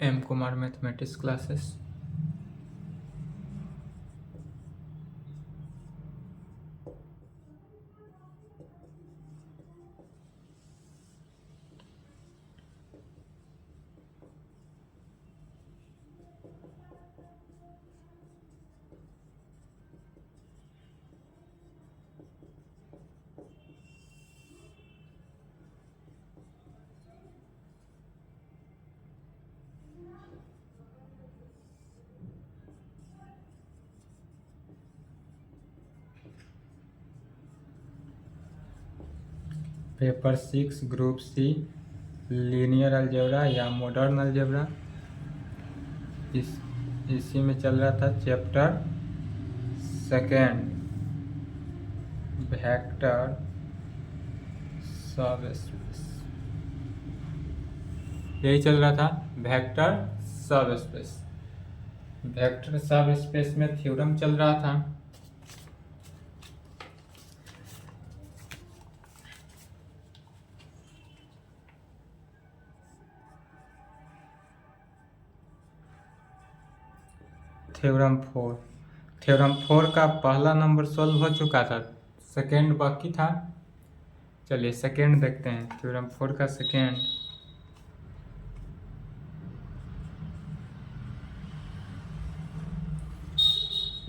M Kumar mathematics classes. Paper 6 group C linear algebra या modern algebra, इसी में चल रहा था chapter second vector subspace. यही चल रहा था vector subspace. Vector subspace में थ्योरम चल रहा था। थ्योरम 4 का पहला नंबर सॉल्व हो चुका था, सेकेंड बाकी था। चलिए सेकेंड देखते हैं, थ्योरम 4 का सेकेंड।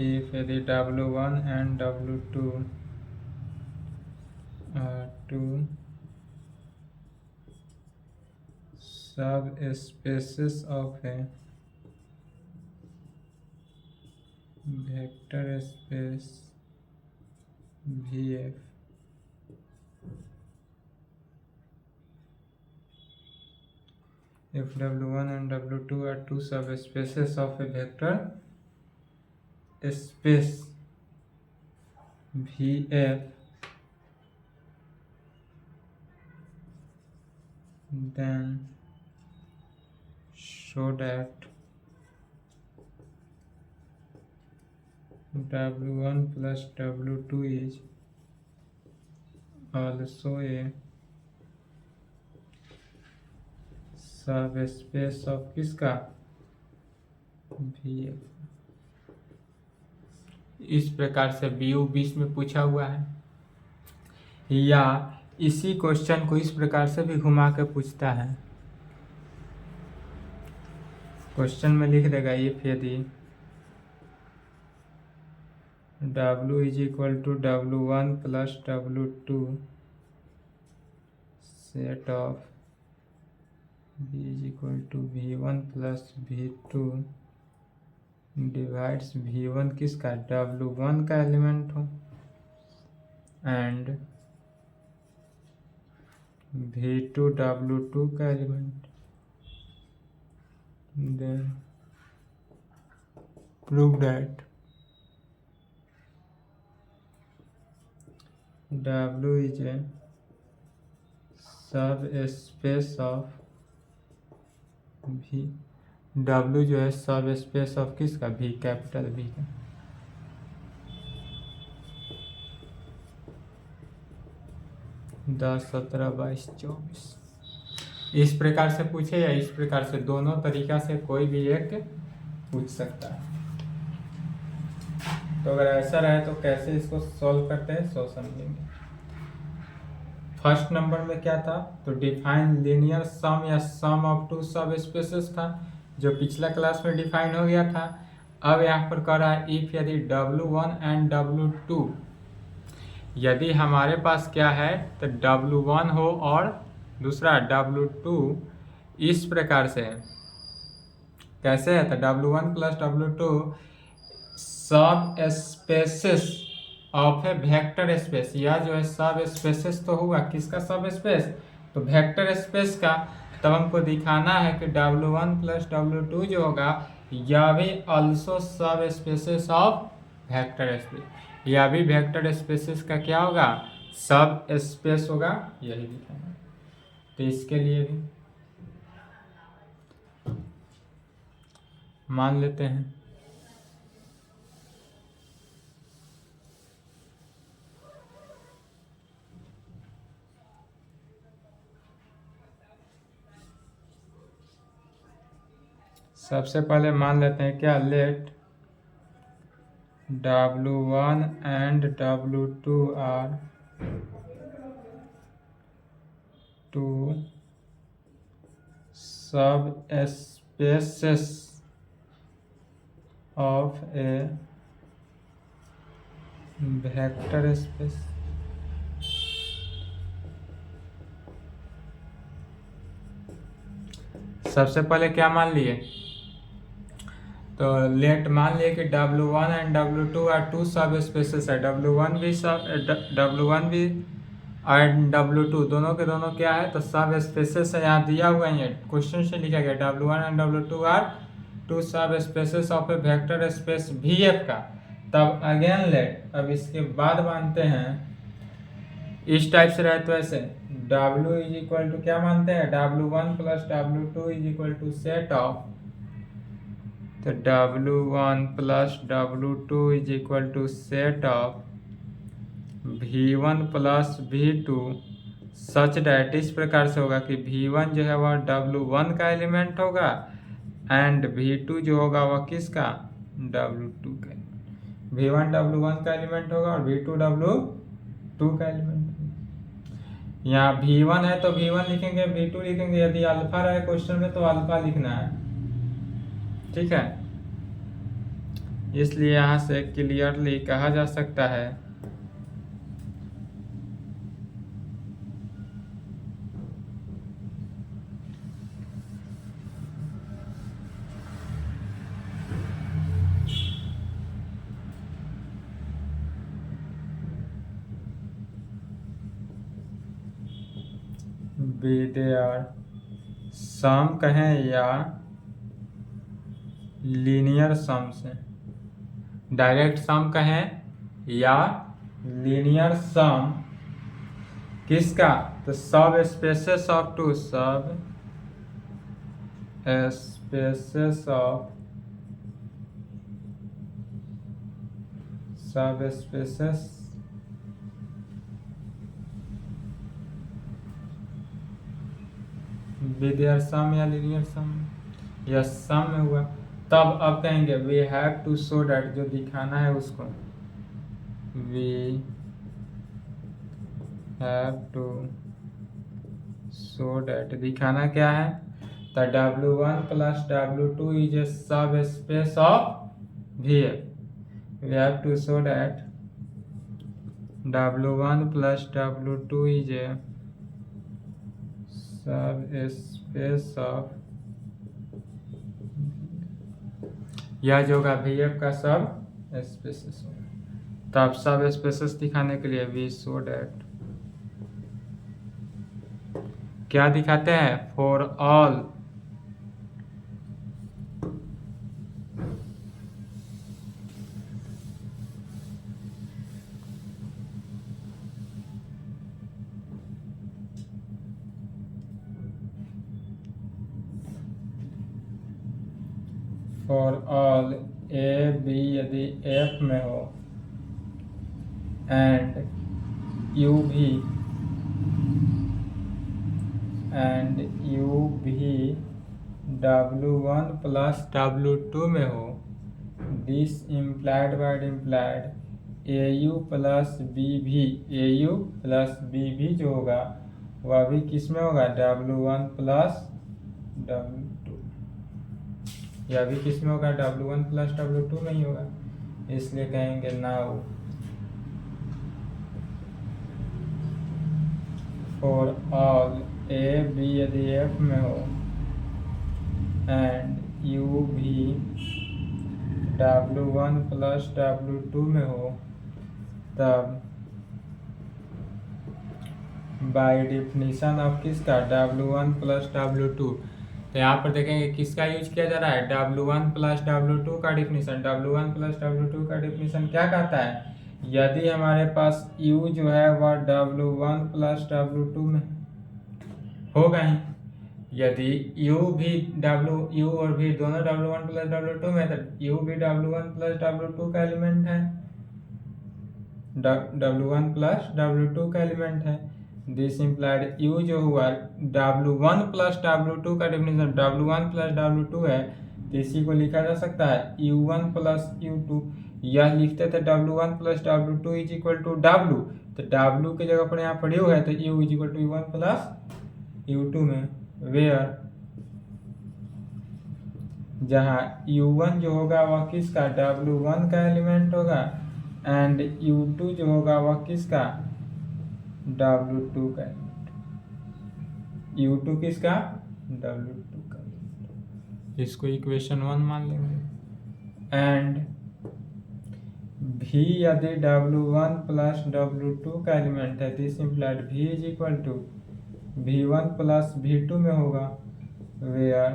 इफ यदि W1 and W2 are two subspaces of a vector space VF, if W1 and W2 are two subspaces of a vector space VF, then show that W1 plus W2 is also a subspace of किसका VF। इस प्रकार से BU 20 में पूछा हुआ है, या इसी क्वेश्चन को इस प्रकार से भी घुमा के पूछता है। क्वेश्चन में लिख देगा इफ यदि W is equal to W1 plus W2 set of B is equal to V1 plus V2 divides V1 किसका W1 का एलिमेंट हो एंड V2 W2 का element, then prove that W is a subspace of V। W जो है सब space of किसका V, capital V का। दस 17 22 24 इस प्रकार से पूछे या इस प्रकार से, दोनों तरीका से कोई भी एक पूछ सकता है। तो अगर ऐसा रहे तो कैसे इसको सॉल्व करते हैं सो समझेंगे। फर्स्ट नंबर में क्या था, तो डिफाइन लीनियर सम या सम ऑफ टू सब स्पेसेस था, जो पिछला क्लास में डिफाइन हो गया था। अब यहाँ पर कह रहा है इफ यदि W1 एंड W2, यदि हमारे पास क्या है तो W1 हो और दूसरा W2 इस प्रकार से है। कैसे है तो W1 प्लस W2 सब spaces of a vector space, या जो है सब स्पेसेस तो हुआ किसका सब स्पेस, तो वेक्टर स्पेस का। तब हमको दिखाना है कि W1 प्लस W2 जो होगा यह भी ऑल्सो सब स्पेसेस ऑफ वेक्टर स्पेस, यह भी वेक्टर स्पेसेस का क्या होगा सब स्पेस होगा, यही दिखाना। तो इसके लिए भी मान लेते हैं सबसे पहले मान लेते हैं क्या, late W1 and W2 are two subspecies of a vector space. सबसे पहले क्या मान लिए, तो लेट मान लिए कि W1 and W2 are two subspaces है। W1 भी एंड W2 दोनों के दोनों क्या है, तो सब स्पेसेस है। यहाँ दिया हुआ है, क्वेश्चन से लिखा गया W1 and W2 are two subspaces of a vector space VF का। तब अगेन लेट, अब इसके बाद मानते हैं इस टाइप से रहे तो ऐसे W इज इक्वल टू क्या मानते हैं, W1 plus W2 is equal to set of, तो W1 plus W2 is equal to set of V1 plus V2 such that, इस प्रकार से होगा कि V1 जो है वह W1 का एलिमेंट होगा एंड V2 जो होगा वह किसका, W2 का। V1 W1 का एलिमेंट होगा और V2 W2 का एलिमेंट होगा। यहाँ V1 है तो V1 लिखेंगे, V2 लिखेंगे। यदि अल्फा रहे क्वेश्चन में तो अल्फा लिखना है, ठीक है। इसलिए यहाँ से क्लियरली कहा जा सकता है विदेयर सम कहें या लीनियर सम से, डायरेक्ट सम कहें या लीनियर सम किसका, तो सब spaces of to subspaces of सब स्पेसेस विदेयर सम या लीनियर सम, या सम में हुआ। तब अब कहेंगे we have to show that, जो दिखाना है उसको, we have to show that, दिखाना क्या है, तो W1 plus W2 is a subspace of VF। We have to show that W1 plus W2 is a subspace of, यह जो होगा VF का सब स्पेसेस होगा। तब सब स्पेसेस दिखाने के लिए वी शो डैट क्या दिखाते हैं, for all for all A B यदि F में हो एंड यू भी W1 प्लस W2 में हो, this implied by implied AU plus B भी जो होगा वह भी किस में होगा, W1 प्लस W2, यह भी किस में होगा, W1 प्लस W2 में ही होगा। इसलिए कहेंगे now for all A B यदि F में हो एंड यू भी W1 प्लस W2 में हो, तब बाय डिफिनीशन ऑफ किसका, W1 प्लस W2। तो यहाँ पर देखेंगे किसका यूज किया जा रहा है, W1 प्लस W2 का डिफिनीशन। W1 प्लस W2 का डिफिनीशन क्या कहता है, यदि हमारे पास U जो है वह W1 प्लस W2 में होगा ही, यदि U और V दोनों W1 प्लस W2 में, तो U भी W1 प्लस W2 का एलिमेंट है, W1 प्लस W2 का एलिमेंट है। दिस इम्प्लाइड U जो हुआ W1 प्लस W2 का डेफिनेशन W1 प्लस W2 है, तो इसी को लिखा जा सकता है U1 प्लस U2। यह लिखते थे W1 plus W2 is equal to W, तो W की जगह पर यहाँ पर U है तो U is equal to U1 plus U2 में वेयर जहाँ U1 जो होगा वह किसका W1 का एलिमेंट होगा एंड U2 जो होगा वह किसका W2 का एलिमेंट। U2 किसका W2 का, इसको इक्वेशन 1 मान लेंगे। एंड V यदि W1 प्लस W2 का एलिमेंट है this implied V is equal to V1 plus V2 में होगा वेयर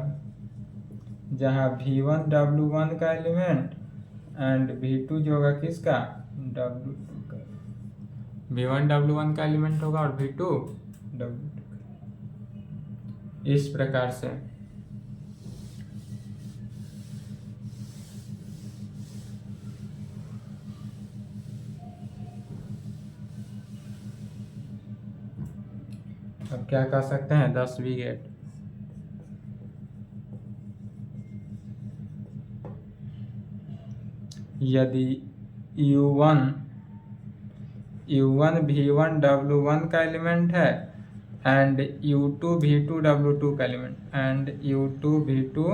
जहाँ V1 W1 का एलिमेंट एंड V2 जो होगा किसका W2 का। V1 W1 का एलिमेंट होगा और V2 W2 का। इस प्रकार से अब क्या कर सकते हैं 10वीं गेट। यदि U1 V1 W1 का एलिमेंट है एंड U2 V2 W2 का element and U2 V2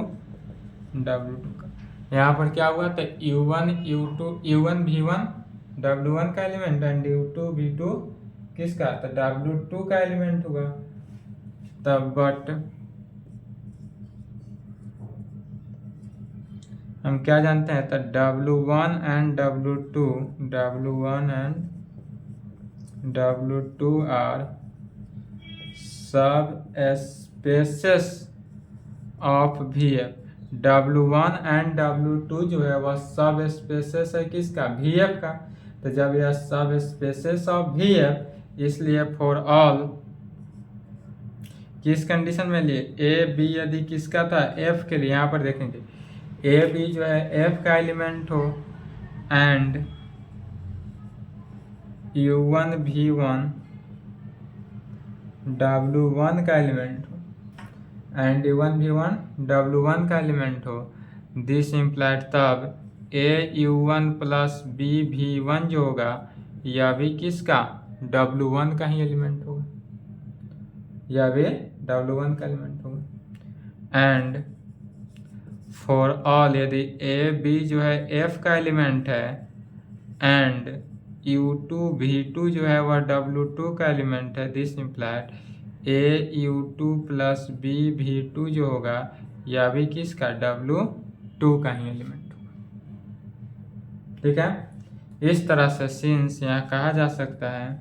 W2 का, यहाँ पर क्या हुआ तो U1 V1 W1 का एलिमेंट एंड U2 V2 किसका तो W2 का एलिमेंट होगा। तब बट हम क्या जानते हैं तो W1 एंड W2 आर सब spaces of VF। W1 and W2 जो है वह सब स्पेसेस है किसका VF का। तो जब यह सब स्पेसेस ऑफ VF इसलिए फॉर ऑल किस कंडीशन में लिए A B यदि किसका था F के लिए, यहाँ पर देखेंगे A B जो है F का एलिमेंट हो एंड U1 V1 W1 का एलिमेंट हो एंड U1 V1 W1 का एलिमेंट हो दिस इम्प्लाइड तब A U1 plus B V1 जो होगा यह भी किसका W1 का ही एलिमेंट होगा, यह भी W1 का एलिमेंट होगा। एंड फॉर ऑल यदि A B जो है F का एलिमेंट है एंड U2 V2 जो है वह W2 का एलिमेंट है this implied A U2 plus B V2 जो होगा यह भी किसका W2 का ही एलिमेंट होगा। ठीक है, इस तरह से सिंस यहाँ कहा जा सकता है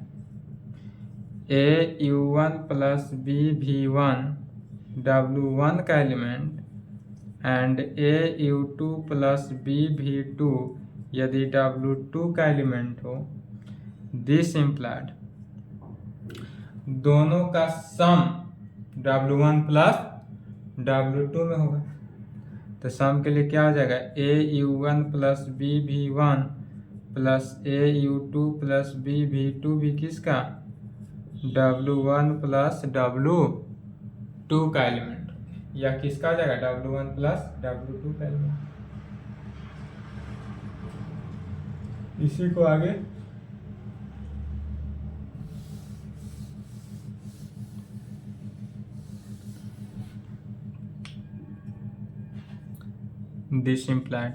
A U1 plus B V1 W1 का element and A U2 plus B V2 यदि W2 का एलिमेंट हो दिस इम्प्लाइड दोनों का सम W1 प्लस W2 में होगा। तो सम के लिए क्या हो जाएगा A U1 plus B V1 plus A U2 plus B V2 भी किसका W1 प्लस W2 का एलिमेंट, या किसका हो जाएगा W1 प्लस W2 का एलिमेंट। इसी को आगे दिस इम्प्लाइड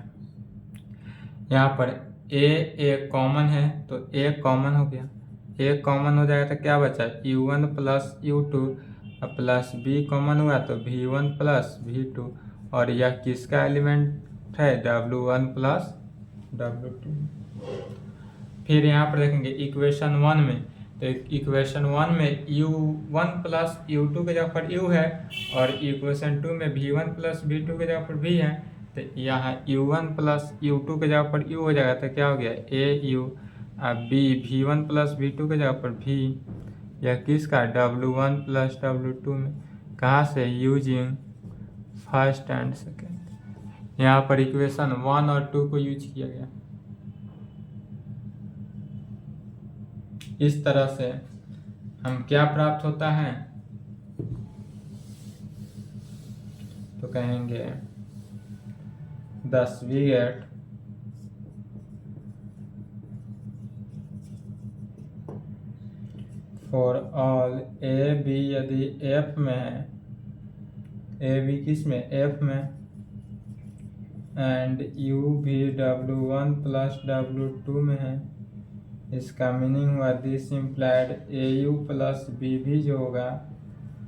यहाँ पर A कॉमन है तो A कॉमन हो गया, A कॉमन हो जाएगा तो क्या बचा U1 plus U2 plus B common हुआ तो V1 प्लस V2 और यह किसका एलिमेंट है W1 प्लस W2। फिर यहाँ पर देखेंगे इक्वेशन 1 में, तो इक्वेशन 1 में U1 प्लस U2 के जगह पर U है और इक्वेशन 2 में V1 प्लस V2 के जगह पर V है। तो यहाँ U1 प्लस U2 के जगह पर U हो जाएगा तो क्या हो गया A U B V1 plus V2 के जगह पर V, यह किसका W1 प्लस W2 में कहाँ से यूजिंग फर्स्ट एंड सेकेंड। यहाँ पर इक्वेशन 1 और 2 को यूज किया गया। इस तरह से हम क्या प्राप्त होता है तो कहेंगे thus we get for all a b यदि f में है, a b किस में, f में, एंड u भी w1 प्लस w2 में है, इसका मीनिंग हुआ this implied au plus b भी जो होगा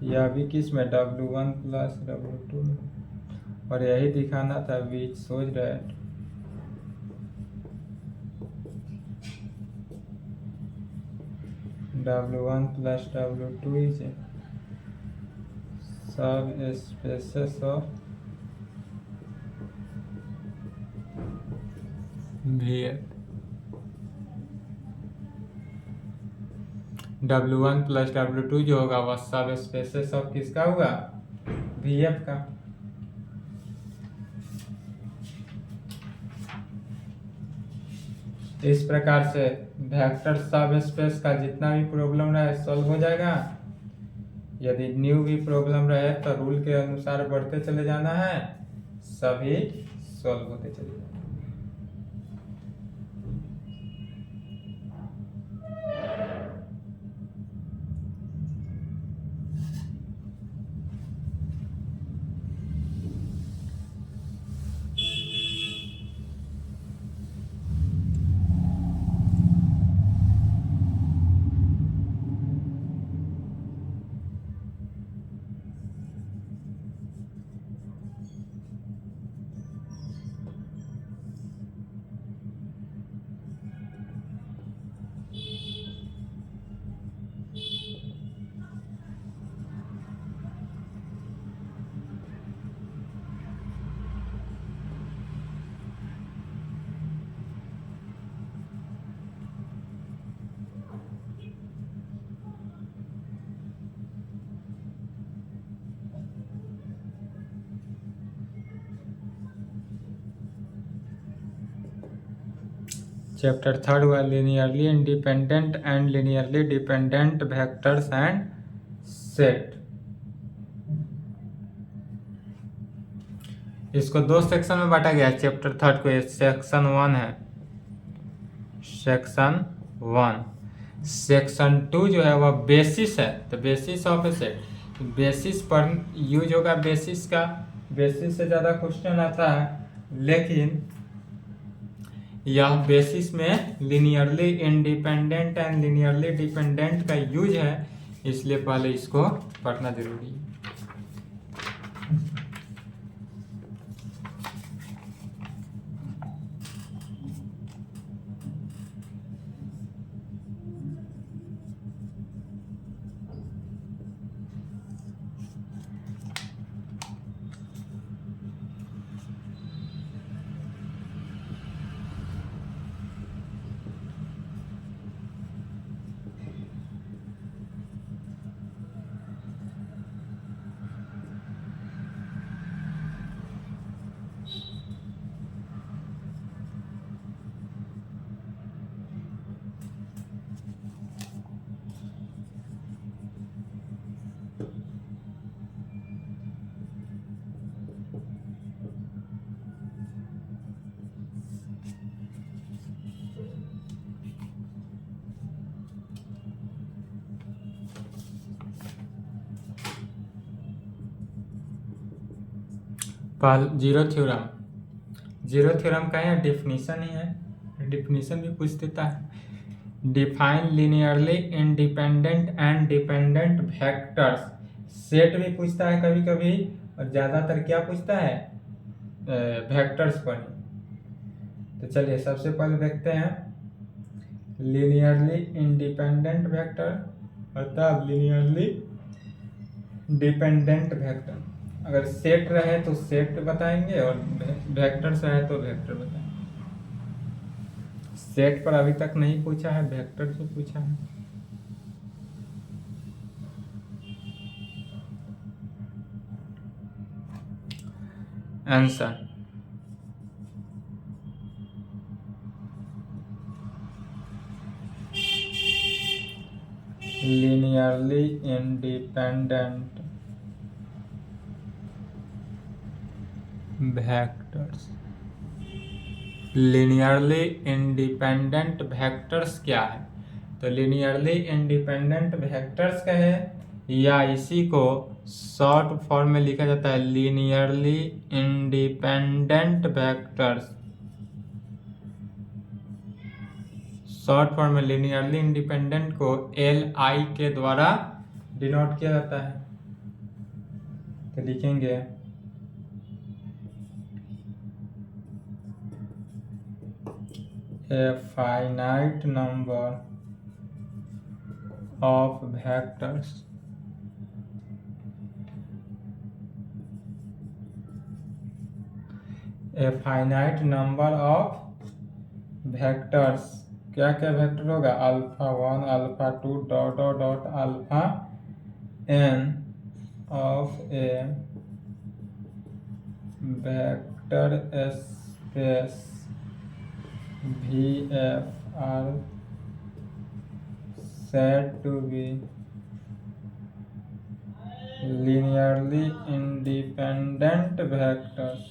यह भी किस में, w1 प्लस w2 में, और यही दिखाना था which shows that w1 plus w2 is a subspecies of Vf. w1 plus w2 जो होगा वह सब स्पेसेस ऑफ किसका हुआ, Vf का। इस प्रकार से वेक्टर सब स्पेस का जितना भी प्रॉब्लम रहे सॉल्व हो जाएगा। यदि न्यू भी प्रॉब्लम रहे तो रूल के अनुसार बढ़ते चले जाना है, सभी सॉल्व होते चले जाना। चैप्टर थर्ड हुआ linearly independent and linearly dependent vectors and set. इसको दो सेक्शन में बांटा गया है चैप्टर थर्ड को। सेक्शन 1 है, सेक्शन 1। सेक्शन 2 जो है वह बेसिस है, तो basis of A set, basis पर यूज होगा। बेसिस का, बेसिस से ज़्यादा क्वेश्चन आता है, लेकिन यह बेसिस में linearly independent and linearly dependent का यूज है, इसलिए पहले इसको पढ़ना जरूरी है। जीरो थ्योरम, जीरो थ्योरम का है डिफिनीशन ही है, डिफिनीशन भी पूछ देता है। Define linearly independent and dependent vectors. Set भी पूछता है कभी कभी, और ज़्यादातर क्या पूछता है, वेक्टर्स पर। तो चलिए सबसे पहले देखते हैं लीनियरली इंडिपेंडेंट वेक्टर अर्थात लीनियरली डिपेंडेंट वेक्टर। अगर सेट रहे तो सेट बताएंगे और वेक्टर्स रहे तो वेक्टर बताएंगे। सेट पर अभी तक नहीं पूछा है, वेक्टर से पूछा है। Answer linearly independent vectors linearly independent vectors क्या है? तो लीनियरली इंडिपेंडेंट वेक्टर्स का है, या इसी को शॉर्ट फॉर्म में लिखा जाता है linearly independent vectors. Short form में लीनियरली इंडिपेंडेंट को LI के द्वारा डिनोट किया जाता है। तो लिखेंगे a finite number of vectors a finite number of vectors, क्या क्या वेक्टर होगा? Alpha 1 alpha 2 dot dot dot alpha n of a vector space VF are said to be linearly independent vectors।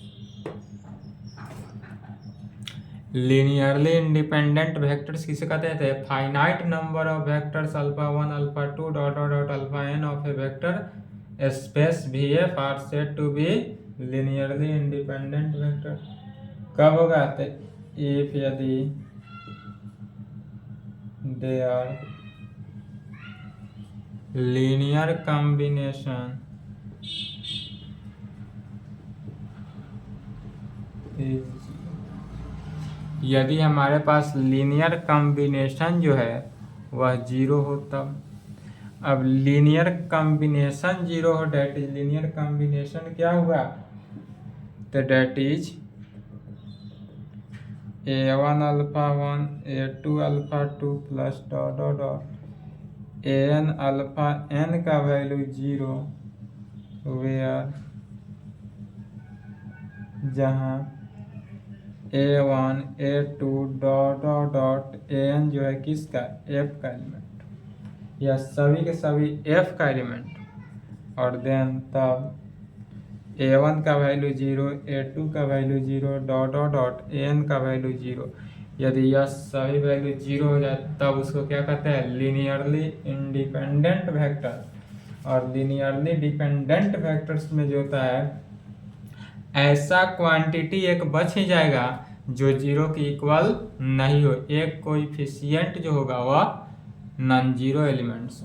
Linearly independent vectors किसे कहते हैं? Finite number of vectors alpha 1 alpha 2 dot dot dot alpha n of a vector space VF are said to be linearly independent vector. कब होगा? if यदि their linear combination is, यदि हमारे पास linear combination जो है वह जीरो हो तब। अब लीनियर कॉम्बिनेशन जीरो हो, डेट इज लीनियर कॉम्बिनेशन क्या हुआ? तो that is A1 alpha 1 A2 alpha 2 plus dot dot dot AN alpha n का वैल्यू जीरो, वेयर जहाँ A1 A2 dot dot dot AN जो है किसका? F का एलिमेंट, या सभी के सभी F का एलिमेंट। और देन तब A1 का वैल्यू जीरो, A2 का value zero, dot dot dot AN का वैल्यू जीरो। यदि यह सभी वैल्यू जीरो हो जाए तब उसको क्या कहते हैं? Linearly independent vector. और लीनियरली डिपेंडेंट वेक्टर्स में जो होता है, ऐसा क्वांटिटी एक बच ही जाएगा जो जीरो के इक्वल नहीं हो। एक कोएफिशिएंट जो होगा वह non zero elements.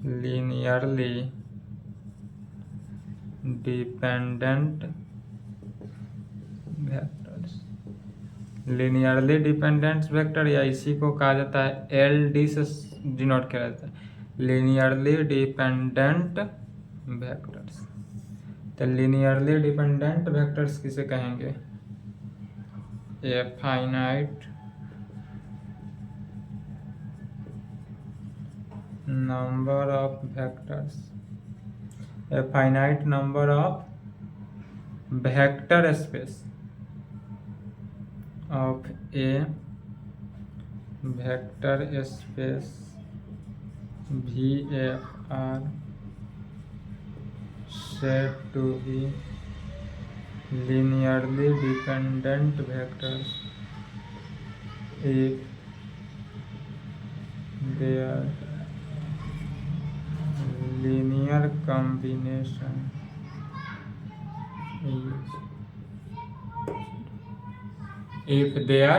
Linearly dependent vectors, linearly dependent vector, या इसी को कहा जाता है LD से डिनोट किया जाता है लीनियरली डिपेंडेंट वेक्टर्स। तो लीनियरली डिपेंडेंट वेक्टर्स किसे कहेंगे? A finite number of vectors, a finite number of vector space of a vector space VF are said to be linearly dependent vectors if their linear combination is, if their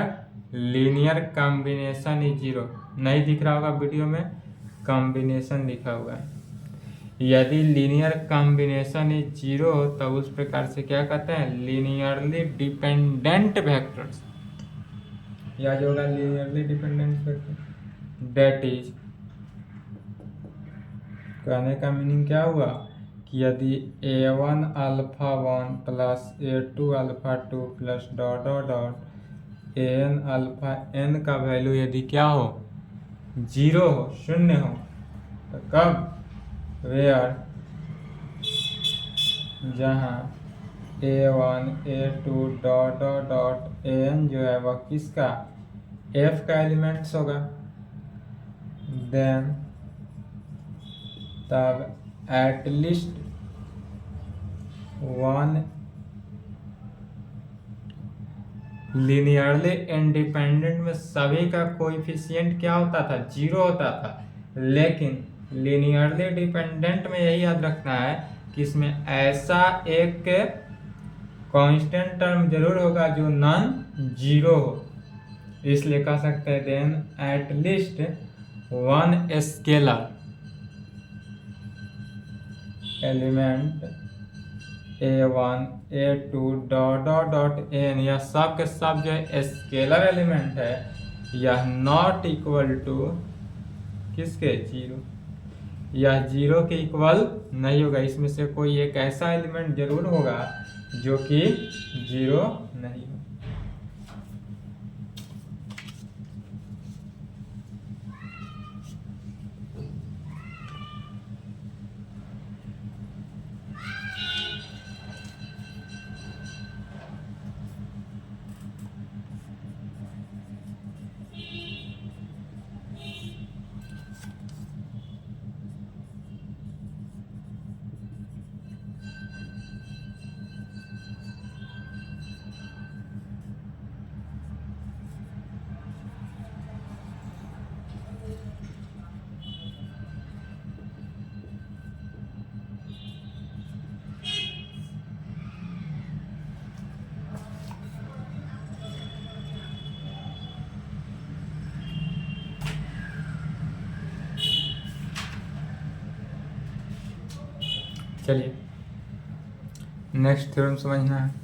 linear combination is zero। नहीं दिख रहा होगा video में, combination लिखा हुआ है। यदि linear combination is zero तब उस प्रकार से क्या कहते हैं? Linearly dependent vectors. या जो होगा linearly dependent vector, that is, कहने का मीनिंग क्या हुआ कि यदि A1 alpha 1 plus A2 alpha 2 plus dot dot dot AN alpha n का वैल्यू यदि क्या हो? जीरो हो, शून्य हो, तो कब? वेयर जहाँ A1 A2 dot dot dot AN जो है वह किसका? F का एलिमेंट्स होगा। देन तब एटलीस्ट वन लीनियरली इंडिपेंडेंट में सभी का कोएफिशिएंट क्या होता था, 0 होता था। लेकिन लीनियरली डिपेंडेंट में यही याद रखना है कि इसमें ऐसा एक कांस्टेंट टर्म जरूर होगा जो नॉन जीरो हो। इसलिए कह सकते हैं then at least one scalar element A1 A2 dot dot dot N, यह सब के सब जो है स्केलर एलिमेंट है, यह नॉट इक्वल टू किसके, जीरो। यह जीरो के इक्वल नहीं होगा। इसमें से कोई एक ऐसा एलिमेंट जरूर होगा जो कि जीरो नहीं हो। चलिए नेक्स्ट थ्योरम समझना है।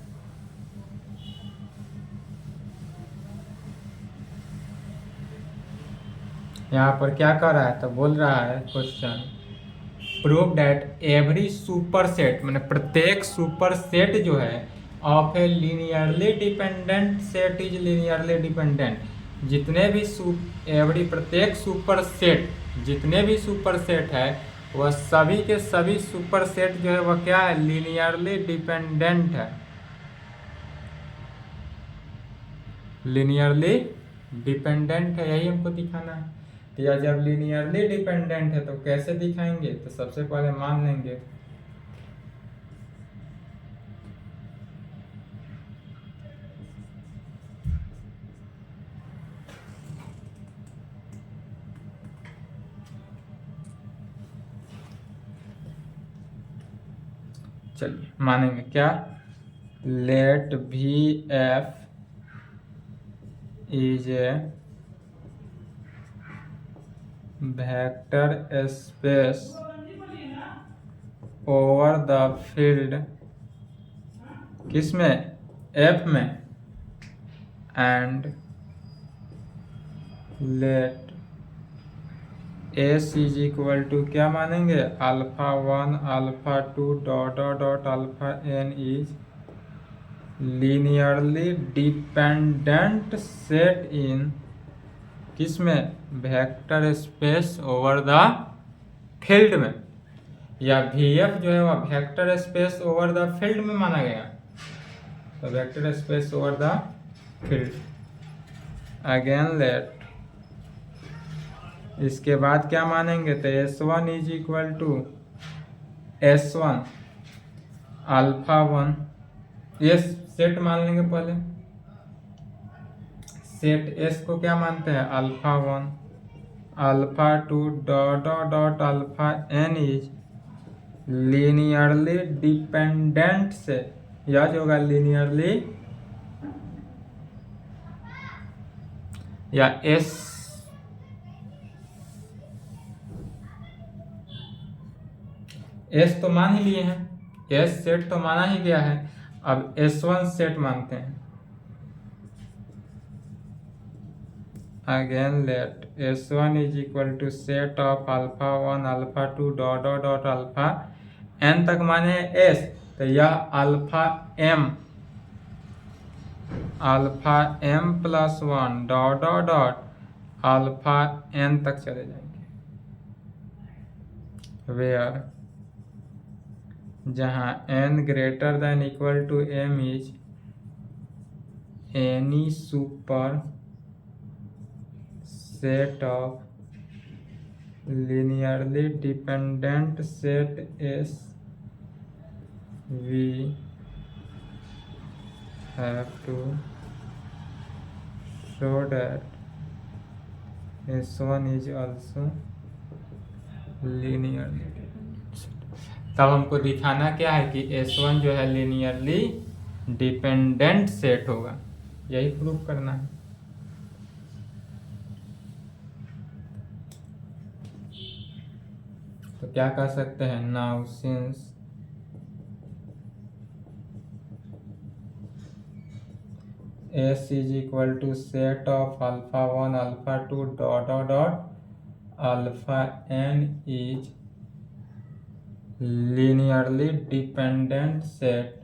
यहाँ पर क्या कर रहा है, तो बोल रहा है question prove that every super set, मैंने प्रत्येक सुपर सेट जो है of A linearly dependent set is linearly dependent. जितने भी एवरी प्रत्येक सुपर सेट, जितने भी सुपर सेट है वह सभी के सभी सुपर सेट जो है वह क्या है, लीनियरली डिपेंडेंट है। लीनियरली डिपेंडेंट है, यही हमको दिखाना है। तो यह जब लीनियरली डिपेंडेंट है तो कैसे दिखाएंगे, तो सबसे पहले मान लेंगे चलिए मानेंगे क्या, let V F is a vector space over the field, किसमें, एफ में, and let S is equal to क्या मानेंगे, alpha 1 alpha 2 dot dot alpha N is linearly dependent set in किसमें, vector space over the field में। या VF जो है वह vector space over the field में माना गया, तो vector space over the field. Again let, इसके बाद क्या मानेंगे, तो S1 is equal to S1 alpha 1, ये सेट मान लेंगे पहले। सेट S को क्या मानते हैं, alpha 1 alpha 2 dot dot alpha n is linearly dependent से, यह जो होगा लीनियरली, या S तो मान ही लिए हैं, S सेट तो माना ही गया है। अब S1 सेट मानते हैं। Again let S1 is equal to set of alpha 1 alpha 2 dot dot alpha n तक माने S, तो यह alpha m plus 1 dot dot alpha n तक चले जाएंगे, वेयर जहाँ n greater than equal to m is any superset of linearly dependent set S we have to show that S1 is also linearly dependent। तब हमको दिखाना क्या है कि S1 जो है linearly डिपेंडेंट सेट होगा, यही प्रूफ करना है। तो क्या कह सकते हैं, now since S is equal to set of alpha 1 alpha 2 dot dot dot alpha n is linearly dependent set।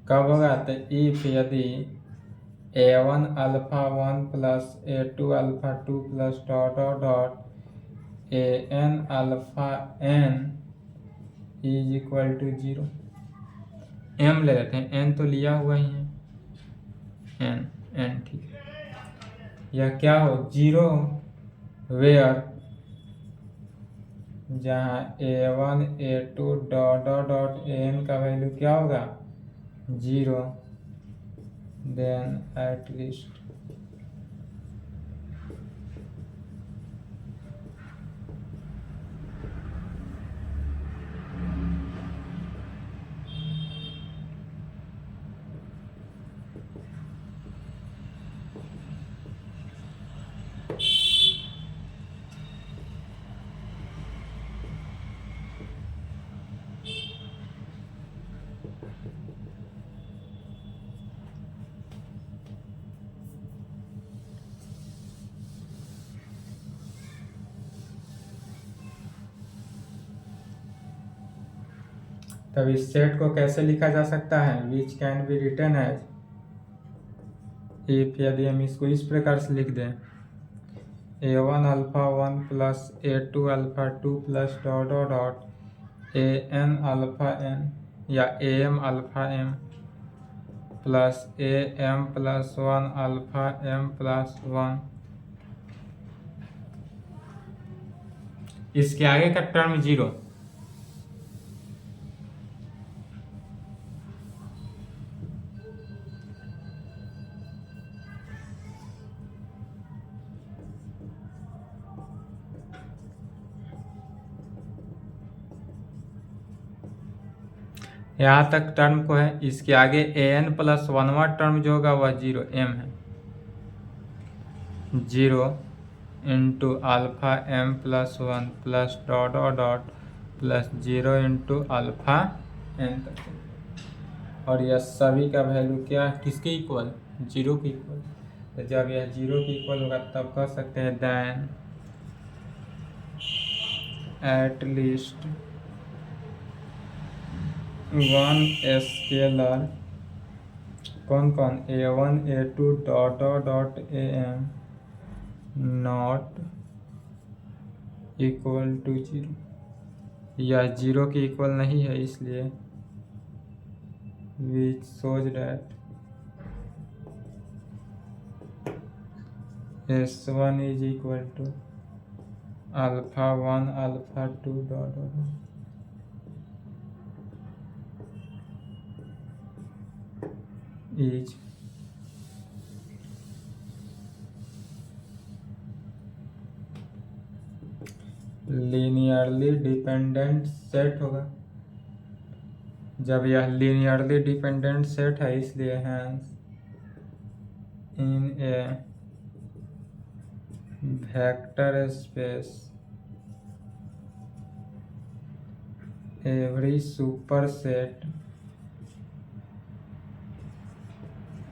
कब होगा, तो if यदि a1 alpha 1 plus a2 alpha 2 plus dot dot dot an alpha n is equal to 0। m ले लेते हैं, n तो लिया हुआ ही है, n ठीक है। यह क्या हो, 0 वेयर जहाँ a1 a2 dot dot dot an का वैल्यू क्या होगा 0, देन एट लीस्ट तब इस सेट को कैसे लिखा जा सकता है, which can be written as, if यदि हम इसको इस प्रकार से लिख दें a1 alpha 1 plus a2 alpha 2 plus dot dot dot an alpha n या am alpha m plus am plus 1 alpha m plus 1, इसके आगे का टर्म 0। यहाँ तक टर्म को है, इसके आगे an प्लस 1वां टर्म जो होगा वह 0 m है, 0 into alpha m plus 1 plus dot dot dot plus 0 into alpha n तक। और यह सभी का वैल्यू क्या, किसके इक्वल, 0 के इक्वल। तो जब यह 0 के इक्वल होगा तब कह सकते हैं then at least one scalar, कौन कौन, a1 a2 dot dot dot am not equal to 0। यह 0 के इक्वल नहीं है, इसलिए which shows that S1 is equal to alpha 1 alpha 2 dot dot is linearly dependent set होगा। जब यह लीनियरली डिपेंडेंट सेट है, इसलिए hence in a vector space every superset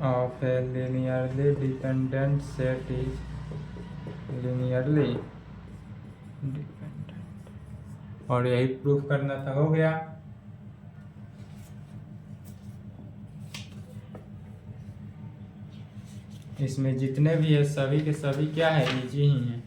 of a linearly dependent set is linearly dependent। और यही proof करना था, हो गया। इसमें जितने भी है सभी के सभी क्या है, इजी ही हैं।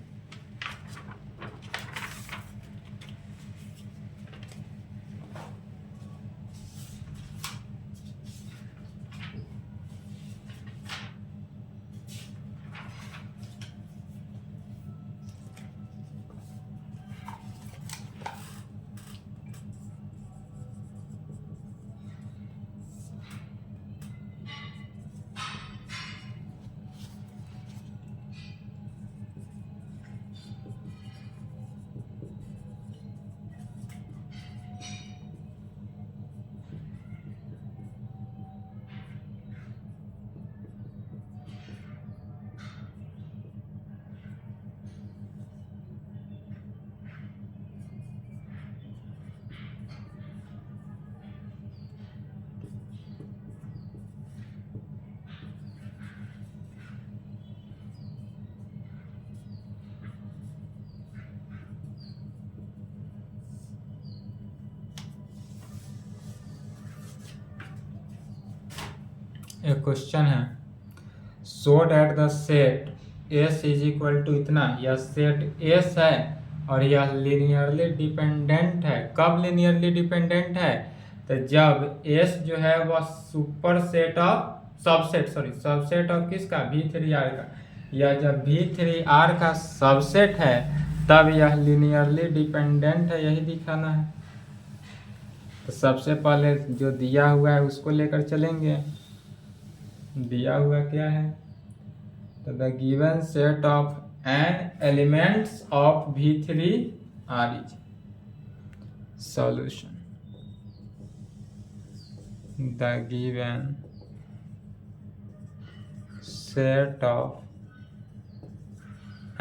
एक क्वेश्चन है, show that the set S is equal to इतना, यह सेट S है और यह लीनियरली डिपेंडेंट है। कब लीनियरली डिपेंडेंट है? तो जब S जो है वह super set of subset of किसका, V3R का, या जब V3R का सबसेट है तब यह लीनियरली डिपेंडेंट है, यही दिखाना है। तो सबसे पहले जो दिया हुआ है उसको लेकर चलेंगे। दिया हुआ क्या है? तो the given set of n elements of V3R is solution. The given set of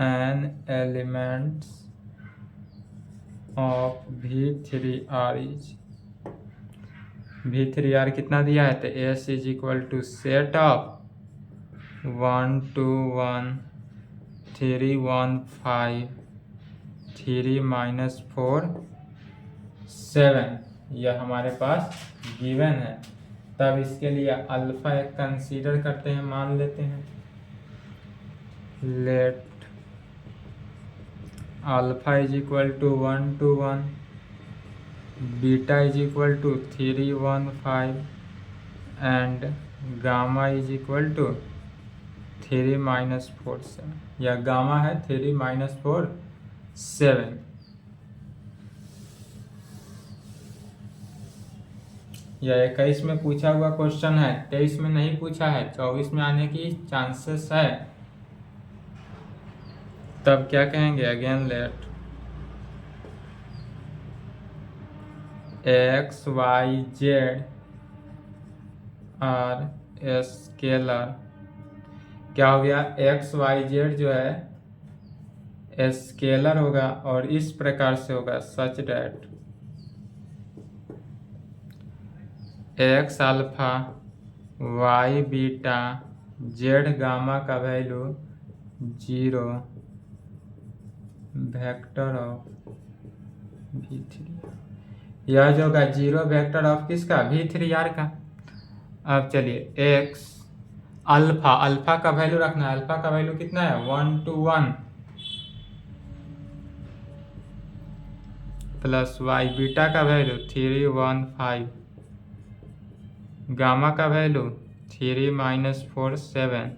n elements of V3R is, V3R कितना दिया है? तो S is equal to set of 1 2 1 3 1 5 3 -4 7, यह हमारे पास गिवन है। तब इसके लिए अल्फा एक कंसीडर करते हैं, मान लेते हैं। Let alpha is equal to 1 2 1, beta is equal to 3 1 5 and gamma is equal to 3 -4 7, या गामा है 3 -4 7। यह 21 में पूछा हुआ क्वेश्चन है, 23 में नहीं पूछा है, 24 में आने की चांसेस है। तब क्या कहेंगे? Again let x y z are scalar. क्या हो गया? x y z जो है स्केलर होगा और इस प्रकार से होगा, such that x alpha y beta z gamma का वैल्यू 0 वेक्टर ऑफ V3। यह जो होगा 0 वेक्टर ऑफ किसका? V3R का। अब चलिए x अल्फा का वैल्यू रखना है। अल्फा का वैल्यू कितना है? 1 2 1 प्लस y बीटा का वैल्यू 3 1 5, गामा का value 3 -4 7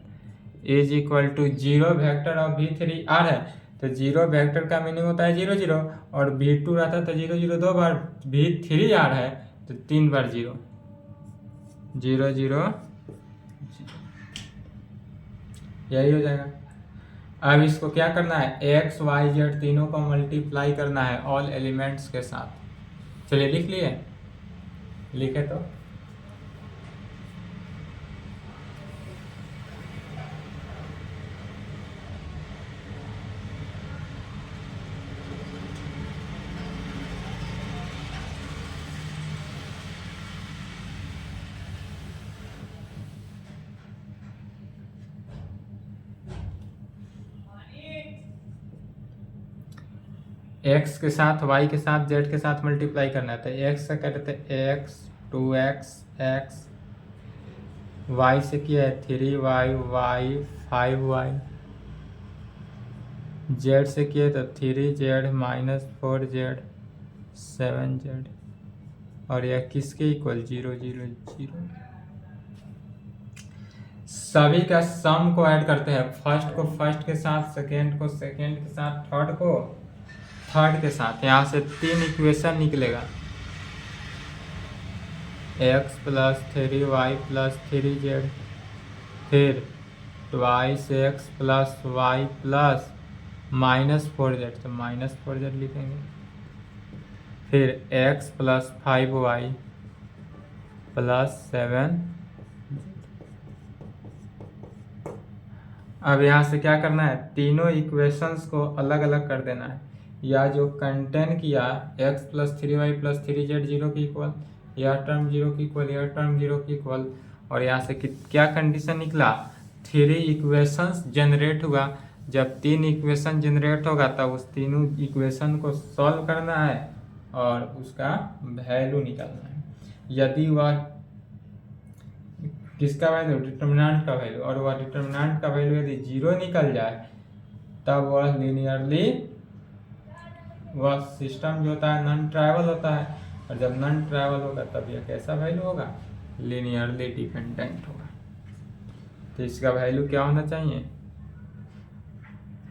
is equal to 0 vector of V3R है। तो 0 वेक्टर का मीनिंग होता है 0 0, और V2 रहता है तो 0 0 दो बार, V3R है तो 3 बार 0 0 0, यही हो जाएगा। अब इसको क्या करना है? x y z तीनों को मल्टीप्लाई करना है ऑल एलिमेंट्स के साथ। चलिए लिख लिए, लिखे तो x के साथ y के साथ z के साथ मल्टीप्लाई करना है। तो x से करते x 2x x, y से किया है 3y y 5y, z से किया तो 3z -4z 7z, और यह किसके इक्वल? 0 0 0। सभी का सम को ऐड करते हैं। फर्स्ट को फर्स्ट के साथ, सेकेंड को सेकेंड के साथ, थर्ड को थर्ड के साथ। यहाँ से 3 इक्वेशन निकलेगा, x + 3y + 3z, फिर twice x + y + -4z, तो -4z लिखेंगे, फिर x + 5y + 7। अब यहाँ से क्या करना है? तीनों इक्वेशंस को अलग अलग कर देना है। या जो कंटेन किया x + 3y + 3z 0 के इक्वल, यह टर्म 0 के इक्वल, यह टर्म 0 के इक्वल, और यहाँ से क्या कंडीशन निकला? 3 इक्वेशंस जनरेट हुआ। जब 3 इक्वेशन जनरेट होगा तब उस तीनों इक्वेशन को सॉल्व करना है और उसका वैल्यू निकालना है। यदि वह किसका वैल्यू, डिटर्मिनेंट का वैल्यू, और वह डिटर्मिनेंट का वैल्यू यदि 0 निकल जाए तब वह लीनियरली, वह सिस्टम जो होता है नॉन ट्राइवल होता है, और जब नॉन ट्राइवल होगा तब यह कैसा वैल्यू होगा, लीनियरली डिपेंडेंट होगा। तो इसका वैल्यू क्या होना चाहिए,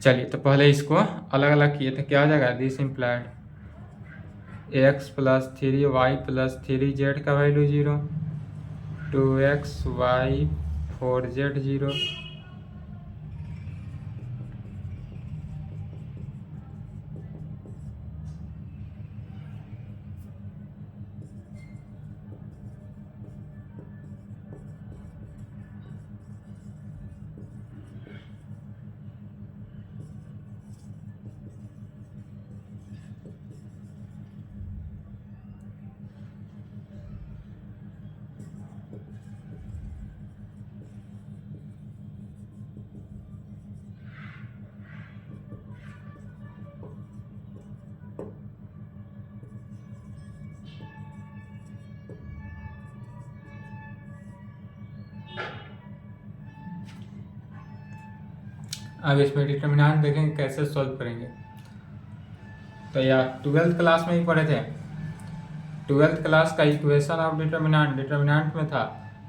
चलिए तो पहले इसको अलग अलग किए थे, क्या हो जाएगा, this implied x + 3y + 3z का वैल्यू 0, 2x y 4z 0, अब इसमें डिटर्मिनेंट देखेंगे कैसे सॉल्व करेंगे। तो यार 12th क्लास में ही पढ़े थे, 12th क्लास का इक्वेशन ऑफ डिटर्मिनेंट में था,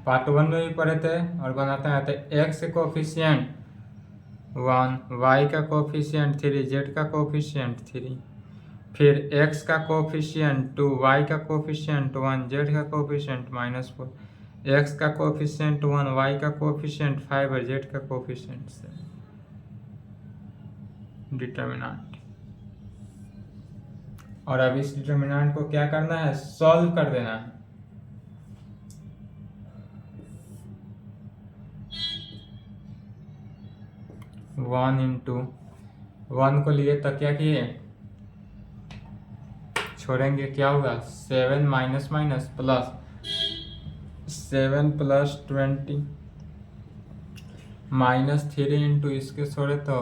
पार्ट 1 में भी पढ़े थे, और बनाते हैं तो x कोफिशिएंट 1, y का कोफिशिएंट 3, z का कोफिशिएंट 3, फिर x का कोफिशिएंट 2, y का कोफिशिएंट 1, z का कोफिशिएंट -4, x का कोफिशिएंट 1, y का कोफिशिएंट 5 और z का कोफिशिएंट 7। डिटर्मिनेंट, और अब इस डिटर्मिनेंट को क्या करना है, सॉल्व कर देना है। वन इंटू 1 को लिए तो क्या किए, छोड़ेंगे, क्या होगा 7 माइनस माइनस प्लस 7 + 20 -3 इंटू इसके छोड़े तो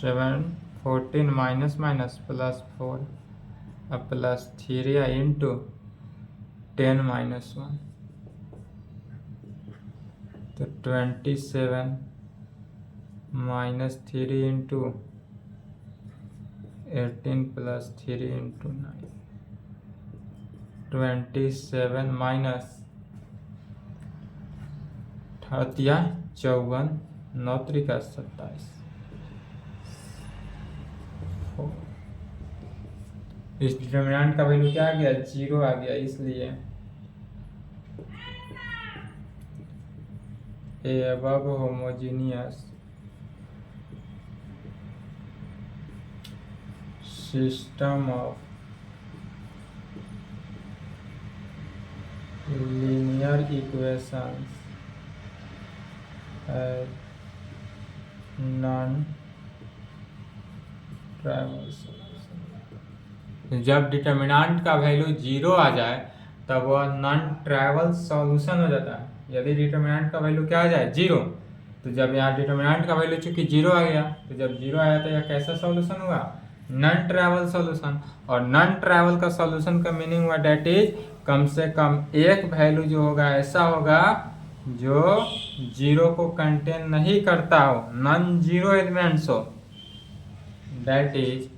7 14 माइनस माइनस +4 अब +3 इंटू 10 - 1 तो 27 -3 इंटू 18 + 3 इंटू 9, 27 माइनस 54 9 3 27। इस डिटर्मिनेंट का वैल्यू क्या आ गया, 0 आ गया, इसलिए a above homogeneous system of linear equations has non-trivial solution। जब डिटर्मिनेंट का वैल्यू 0 आ जाए तब वह नॉन ट्राइवल सॉल्यूशन हो जाता है। यदि डिटर्मिनेंट का वैल्यू क्या आ जाए, 0, तो जब यहाँ डिटर्मिनेंट का वैल्यू चूंकि 0 आ गया, तो जब 0 आया तो यह कैसा सॉल्यूशन हुआ, नॉन ट्राइवल सॉल्यूशन। और नॉन ट्राइवल का सॉल्यूशन का मीनिंग हुआ डेट इज कम से कम एक वैल्यू जो होगा ऐसा होगा जो 0 को कंटेन नहीं करता हो, नॉन जीरो एलिमेंट्स हो, that is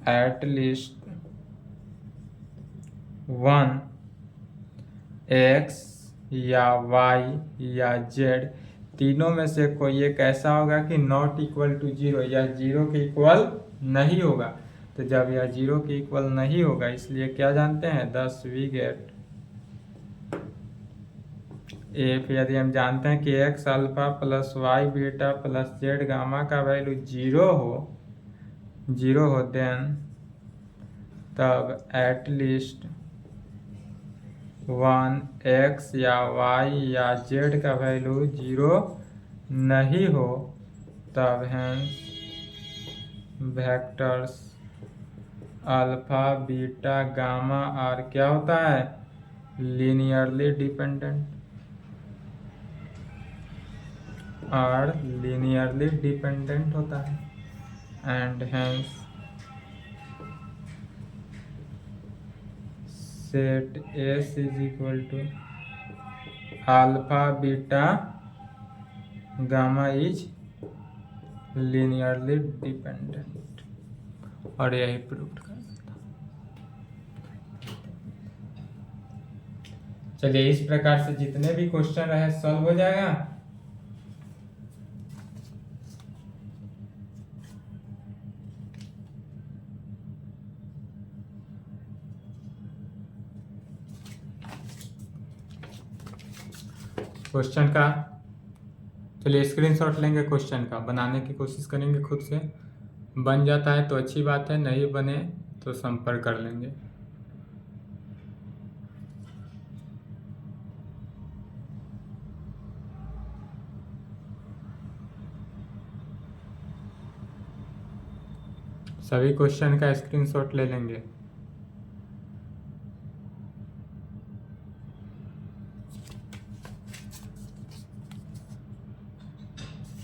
at least one x या y या z तीनों में से कोई एक ऐसा होगा कि नॉट इक्वल टू 0, या 0 के इक्वल नहीं होगा। तो जब यह 0 के इक्वल नहीं होगा, इसलिए क्या जानते हैं, thus we get if यदि हम जानते हैं कि x alpha plus y beta plus z gamma का वैल्यू 0 हो देन तब एटलीस्ट 1 x या y या z का वैल्यू 0 नहीं हो, तब hence vectors alpha beta gamma are क्या होता है, linearly dependent, are linearly dependent होता है, and hence set S is equal to alpha beta gamma is linearly dependent, और यही प्रूव कर देता। चलिए इस प्रकार से जितने भी क्वेश्चन रहे सॉल्व हो जाएगा। क्वेश्चन का चलिए स्क्रीनशॉट लेंगे, क्वेश्चन का बनाने की कोशिश करेंगे खुद से। बन जाता है तो अच्छी बात है, नहीं बने तो संपर्क कर लेंगे। सभी क्वेश्चन का स्क्रीनशॉट ले लेंगे।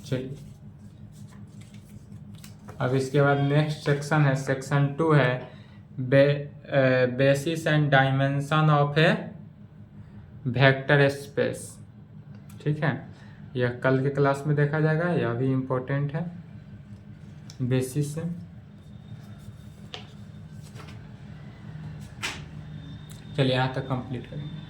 चलिए अब इसके बाद नेक्स्ट सेक्शन है, सेक्शन 2 है basis and dimension of a vector space. ठीक है, यह कल के क्लास में देखा जाएगा, यह भी इम्पोर्टेंट है। बेसिस से चलिए यहाँ तक कंप्लीट करेंगे।